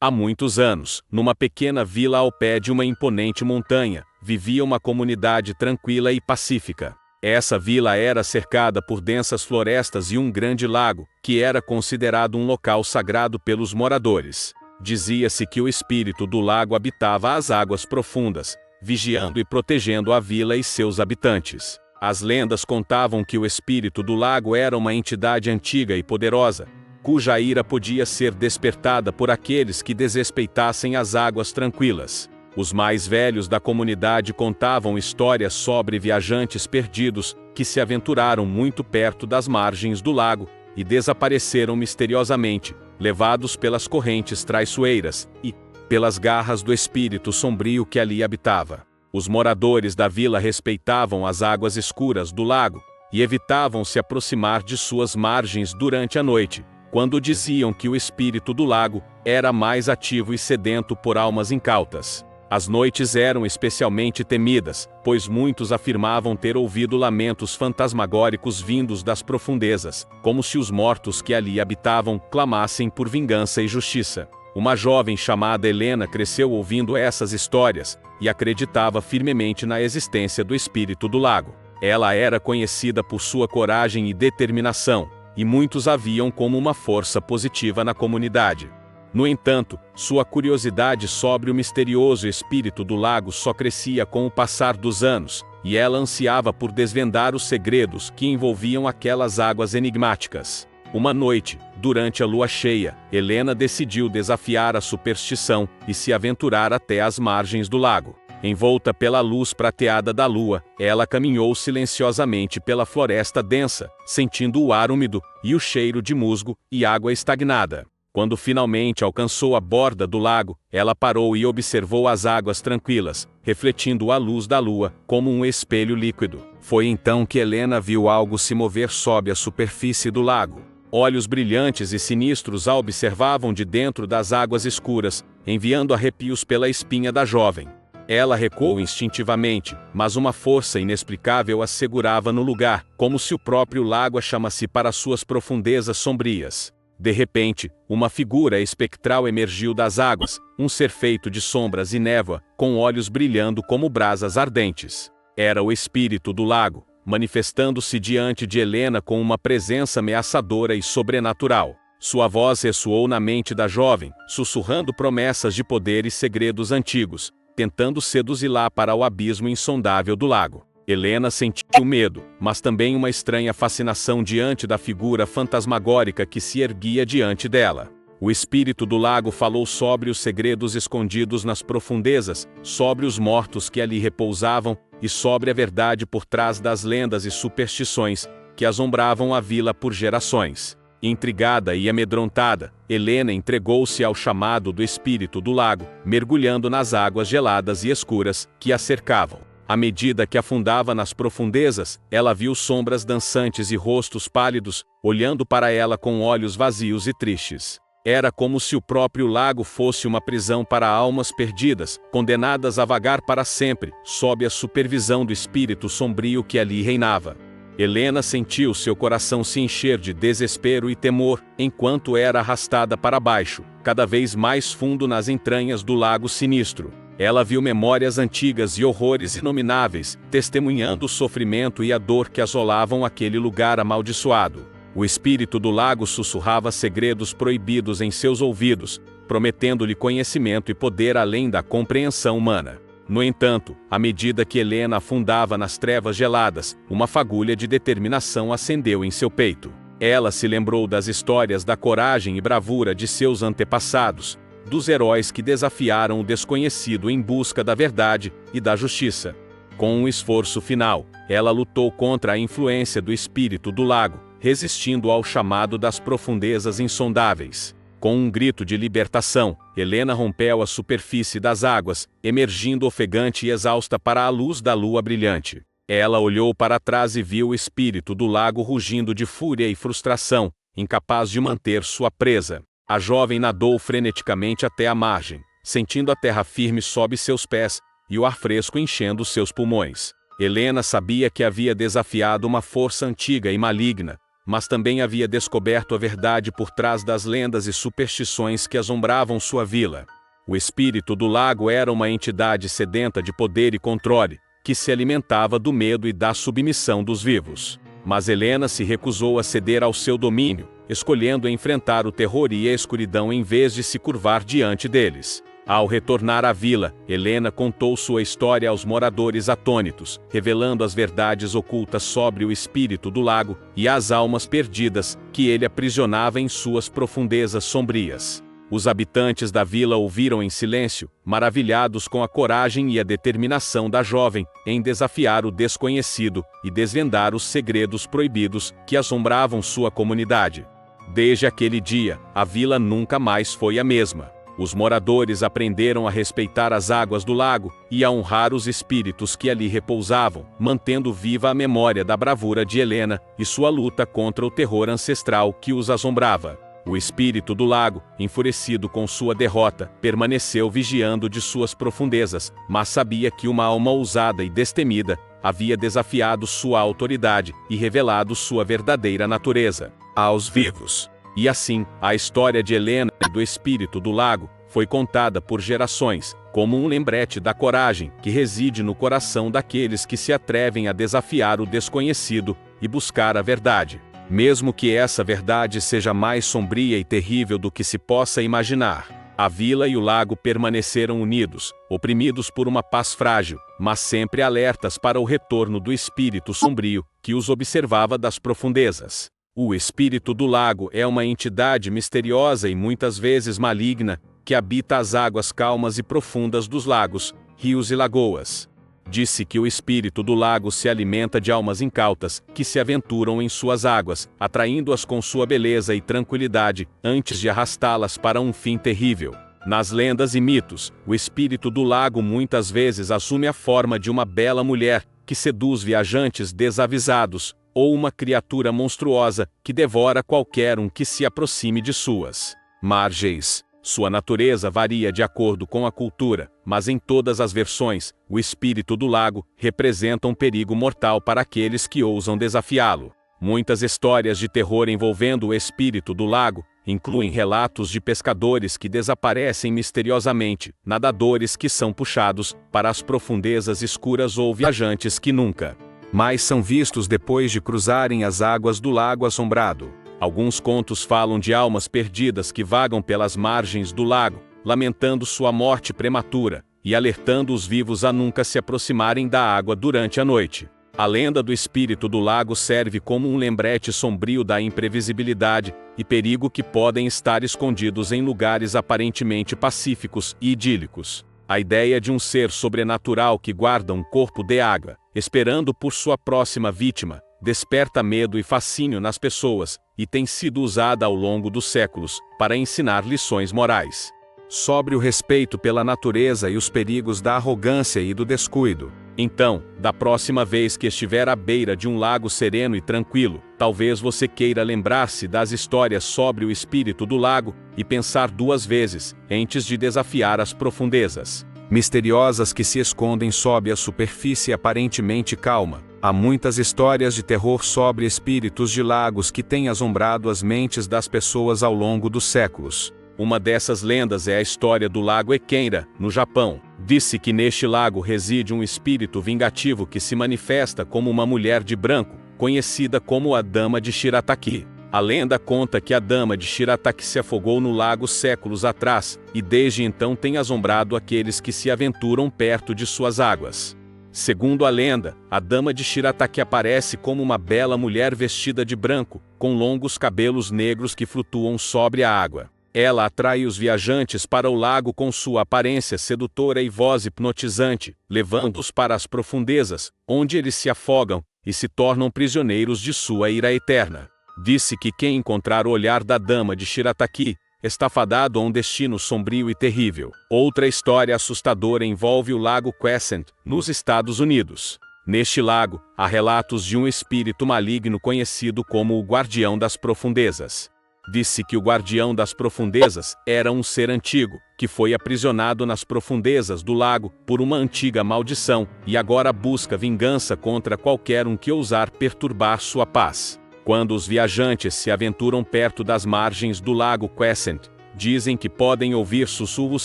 Há muitos anos, numa pequena vila ao pé de uma imponente montanha, vivia uma comunidade tranquila e pacífica. Essa vila era cercada por densas florestas e um grande lago, que era considerado um local sagrado pelos moradores. Dizia-se que o espírito do lago habitava as águas profundas, vigiando e protegendo a vila e seus habitantes. As lendas contavam que o espírito do lago era uma entidade antiga e poderosa, cuja ira podia ser despertada por aqueles que desrespeitassem as águas tranquilas. Os mais velhos da comunidade contavam histórias sobre viajantes perdidos que se aventuraram muito perto das margens do lago e desapareceram misteriosamente, levados pelas correntes traiçoeiras e pelas garras do espírito sombrio que ali habitava. Os moradores da vila respeitavam as águas escuras do lago e evitavam se aproximar de suas margens durante a noite, quando diziam que o espírito do lago era mais ativo e sedento por almas incautas. As noites eram especialmente temidas, pois muitos afirmavam ter ouvido lamentos fantasmagóricos vindos das profundezas, como se os mortos que ali habitavam clamassem por vingança e justiça. Uma jovem chamada Helena cresceu ouvindo essas histórias e acreditava firmemente na existência do espírito do lago. Ela era conhecida por sua coragem e determinação, e muitos a viam como uma força positiva na comunidade. No entanto, sua curiosidade sobre o misterioso espírito do lago só crescia com o passar dos anos, e ela ansiava por desvendar os segredos que envolviam aquelas águas enigmáticas. Uma noite, durante a lua cheia, Helena decidiu desafiar a superstição e se aventurar até as margens do lago. Envolta pela luz prateada da lua, ela caminhou silenciosamente pela floresta densa, sentindo o ar úmido e o cheiro de musgo e água estagnada. Quando finalmente alcançou a borda do lago, ela parou e observou as águas tranquilas, refletindo a luz da lua, como um espelho líquido. Foi então que Helena viu algo se mover sob a superfície do lago. Olhos brilhantes e sinistros a observavam de dentro das águas escuras, enviando arrepios pela espinha da jovem. Ela recuou instintivamente, mas uma força inexplicável a segurava no lugar, como se o próprio lago a chamasse para suas profundezas sombrias. De repente, uma figura espectral emergiu das águas, um ser feito de sombras e névoa, com olhos brilhando como brasas ardentes. Era o espírito do lago, manifestando-se diante de Helena com uma presença ameaçadora e sobrenatural. Sua voz ressoou na mente da jovem, sussurrando promessas de poder e segredos antigos, tentando seduzi-la para o abismo insondável do lago. Helena sentiu medo, mas também uma estranha fascinação diante da figura fantasmagórica que se erguia diante dela. O espírito do lago falou sobre os segredos escondidos nas profundezas, sobre os mortos que ali repousavam e sobre a verdade por trás das lendas e superstições que assombravam a vila por gerações. Intrigada e amedrontada, Helena entregou-se ao chamado do espírito do lago, mergulhando nas águas geladas e escuras que a cercavam. À medida que afundava nas profundezas, ela viu sombras dançantes e rostos pálidos, olhando para ela com olhos vazios e tristes. Era como se o próprio lago fosse uma prisão para almas perdidas, condenadas a vagar para sempre, sob a supervisão do espírito sombrio que ali reinava. Helena sentiu seu coração se encher de desespero e temor, enquanto era arrastada para baixo, cada vez mais fundo nas entranhas do lago sinistro. Ela viu memórias antigas e horrores inomináveis, testemunhando o sofrimento e a dor que assolavam aquele lugar amaldiçoado. O espírito do lago sussurrava segredos proibidos em seus ouvidos, prometendo-lhe conhecimento e poder além da compreensão humana. No entanto, à medida que Helena afundava nas trevas geladas, uma fagulha de determinação acendeu em seu peito. Ela se lembrou das histórias da coragem e bravura de seus antepassados, dos heróis que desafiaram o desconhecido em busca da verdade e da justiça. Com um esforço final, ela lutou contra a influência do espírito do lago, resistindo ao chamado das profundezas insondáveis. Com um grito de libertação, Helena rompeu a superfície das águas, emergindo ofegante e exausta para a luz da lua brilhante. Ela olhou para trás e viu o espírito do lago rugindo de fúria e frustração, incapaz de manter sua presa. A jovem nadou freneticamente até a margem, sentindo a terra firme sob seus pés e o ar fresco enchendo seus pulmões. Helena sabia que havia desafiado uma força antiga e maligna, mas também havia descoberto a verdade por trás das lendas e superstições que assombravam sua vila. O espírito do lago era uma entidade sedenta de poder e controle, que se alimentava do medo e da submissão dos vivos. Mas Helena se recusou a ceder ao seu domínio, escolhendo enfrentar o terror e a escuridão em vez de se curvar diante deles. Ao retornar à vila, Helena contou sua história aos moradores atônitos, revelando as verdades ocultas sobre o espírito do lago e as almas perdidas que ele aprisionava em suas profundezas sombrias. Os habitantes da vila ouviram em silêncio, maravilhados com a coragem e a determinação da jovem em desafiar o desconhecido e desvendar os segredos proibidos que assombravam sua comunidade. Desde aquele dia, a vila nunca mais foi a mesma. Os moradores aprenderam a respeitar as águas do lago e a honrar os espíritos que ali repousavam, mantendo viva a memória da bravura de Helena e sua luta contra o terror ancestral que os assombrava. O espírito do lago, enfurecido com sua derrota, permaneceu vigiando de suas profundezas, mas sabia que uma alma ousada e destemida havia desafiado sua autoridade e revelado sua verdadeira natureza aos vivos. E assim, a história de Helena e do espírito do lago foi contada por gerações, como um lembrete da coragem que reside no coração daqueles que se atrevem a desafiar o desconhecido e buscar a verdade. Mesmo que essa verdade seja mais sombria e terrível do que se possa imaginar, a vila e o lago permaneceram unidos, oprimidos por uma paz frágil, mas sempre alertas para o retorno do espírito sombrio que os observava das profundezas. O espírito do lago é uma entidade misteriosa e muitas vezes maligna, que habita as águas calmas e profundas dos lagos, rios e lagoas. Disse que o espírito do lago se alimenta de almas incautas, que se aventuram em suas águas, atraindo-as com sua beleza e tranquilidade, antes de arrastá-las para um fim terrível. Nas lendas e mitos, o espírito do lago muitas vezes assume a forma de uma bela mulher, que seduz viajantes desavisados, ou uma criatura monstruosa, que devora qualquer um que se aproxime de suas margens. Sua natureza varia de acordo com a cultura, mas em todas as versões, o espírito do lago representa um perigo mortal para aqueles que ousam desafiá-lo. Muitas histórias de terror envolvendo o espírito do lago incluem relatos de pescadores que desaparecem misteriosamente, nadadores que são puxados para as profundezas escuras ou viajantes que nunca mais são vistos depois de cruzarem as águas do lago assombrado. Alguns contos falam de almas perdidas que vagam pelas margens do lago, lamentando sua morte prematura, e alertando os vivos a nunca se aproximarem da água durante a noite. A lenda do espírito do lago serve como um lembrete sombrio da imprevisibilidade e perigo que podem estar escondidos em lugares aparentemente pacíficos e idílicos. A ideia de um ser sobrenatural que guarda um corpo de água, esperando por sua próxima vítima, desperta medo e fascínio nas pessoas, e tem sido usada ao longo dos séculos para ensinar lições morais sobre o respeito pela natureza e os perigos da arrogância e do descuido. Então, da próxima vez que estiver à beira de um lago sereno e tranquilo, talvez você queira lembrar-se das histórias sobre o espírito do lago e pensar duas vezes antes de desafiar as profundezas misteriosas que se escondem sob a superfície aparentemente calma. Há muitas histórias de terror sobre espíritos de lagos que têm assombrado as mentes das pessoas ao longo dos séculos. Uma dessas lendas é a história do lago Ekenra, no Japão. Disse que neste lago reside um espírito vingativo que se manifesta como uma mulher de branco, conhecida como a Dama de Shirataki. A lenda conta que a Dama de Shirataki se afogou no lago séculos atrás, e desde então tem assombrado aqueles que se aventuram perto de suas águas. Segundo a lenda, a Dama de Shirataki aparece como uma bela mulher vestida de branco, com longos cabelos negros que flutuam sobre a água. Ela atrai os viajantes para o lago com sua aparência sedutora e voz hipnotizante, levando-os para as profundezas, onde eles se afogam e se tornam prisioneiros de sua ira eterna. Disse que quem encontrar o olhar da Dama de Shirataki está fadado a um destino sombrio e terrível. Outra história assustadora envolve o Lago Quiescent, nos Estados Unidos. Neste lago, há relatos de um espírito maligno conhecido como o Guardião das Profundezas. Disse que o Guardião das Profundezas era um ser antigo, que foi aprisionado nas profundezas do lago por uma antiga maldição, e agora busca vingança contra qualquer um que ousar perturbar sua paz. Quando os viajantes se aventuram perto das margens do lago Quiescent, dizem que podem ouvir sussurros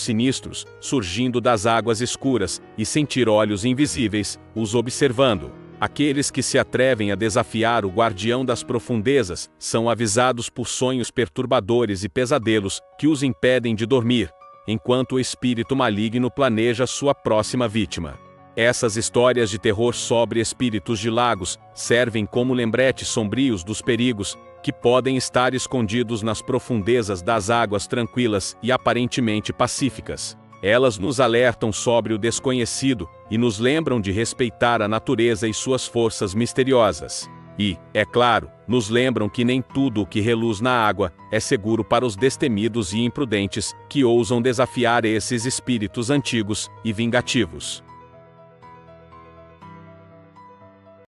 sinistros surgindo das águas escuras e sentir olhos invisíveis os observando. Aqueles que se atrevem a desafiar o guardião das profundezas são avisados por sonhos perturbadores e pesadelos que os impedem de dormir, enquanto o espírito maligno planeja sua próxima vítima. Essas histórias de terror sobre espíritos de lagos servem como lembretes sombrios dos perigos que podem estar escondidos nas profundezas das águas tranquilas e aparentemente pacíficas. Elas nos alertam sobre o desconhecido e nos lembram de respeitar a natureza e suas forças misteriosas. E, é claro, nos lembram que nem tudo o que reluz na água é seguro para os destemidos e imprudentes que ousam desafiar esses espíritos antigos e vingativos.